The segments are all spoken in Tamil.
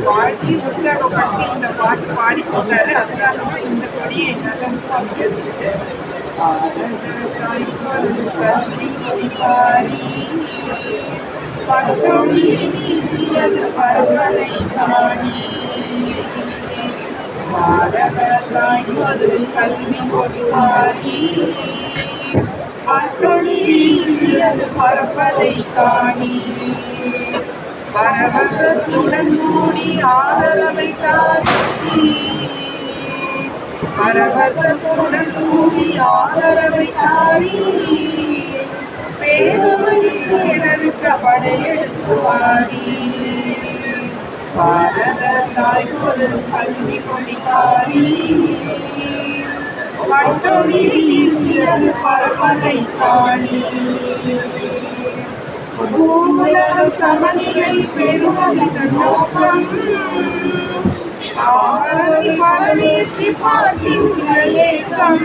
வாழ்த்தி உற்சாகப்படுத்தி இந்த பாட்டு பாடி கொடுத்தாரு. அதனாலதான் இந்த கொடியை என்னால உருவாக்கிட்டு பட்டொளி வீசியது பரவலை காணி பாரத தாய்மொரு கல்வி கொடிவாரி பட்டொளி வீசியது பரப்பதை காணி பரவசத்துடன் மூடி ஆதரவை தாரி பரவசத்துடன் மூடி ஆதரவை தாரி பேரருக்க படையெடுத்து வாடி பாரத தாய் ஒரு கல்வி கொடிகாரி பட்டொளி வீசியது பரப்பதை காணி பூவுலகம் சமநிலை பெறுவதன் நோக்கம் ஆவலனை பரவேற்றி பார்க்கின்ற ஏக்கம்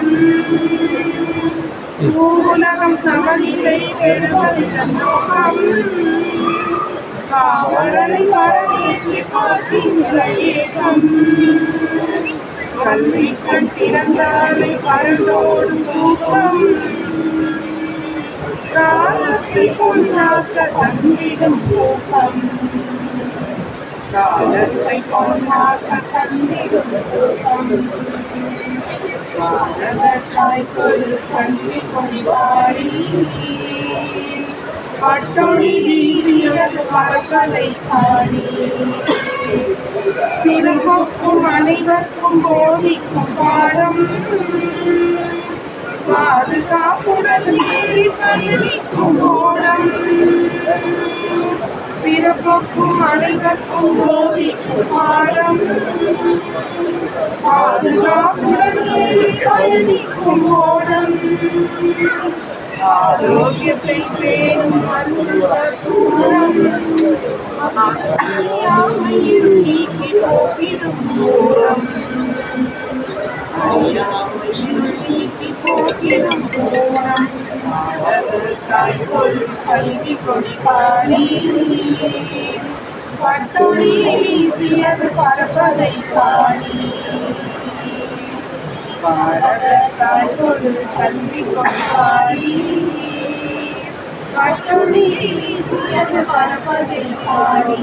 பூவுலகம் சமநிலை பெறுவதன் நோக்கம் ஆவலனை பரவேற்றி பார்க்கின்ற ஏக்கம் கல்வி கண் திறந்தாரை பரந்தோடும் தூக்கம் காலத்தை பொன்னாக்க தந்திடும் பூக்கம் காலத்தை பொன்னாக்க தந்திடும் பூக்கம் பாரத தாய்க்கொரு கல்வி கொடிவாரி பட்டொளி வீசியது பரப்பதை காணி பிறப்புக்கும் அனைவருக்கும் போதிக்கும் பாடம் பாதுகாப்புடன் ஏறி பயணிக்கும் ஓடம் பிறப்புக்கும் அனைவருக்கும் போதிக்கும் பாடம் பாதுகாப்புடன் ஏறி பயணிக்கும் ஓடம் ஆரோக்கியத்தை பேணும் தூரம் அறியாமையில் நீக்கி போக்கிடும் தூரம் அறியாமையில் நீக்கி போக்கிடும் தூரம் தாய்கொள் கல்வி கொடிகாரி பட்டொளி வீசியது பரப்பதை காணி பாரத தாய்கொள் கல்வி கொடிகாரி பட்டொளி வீசியது பரப்பதை காணி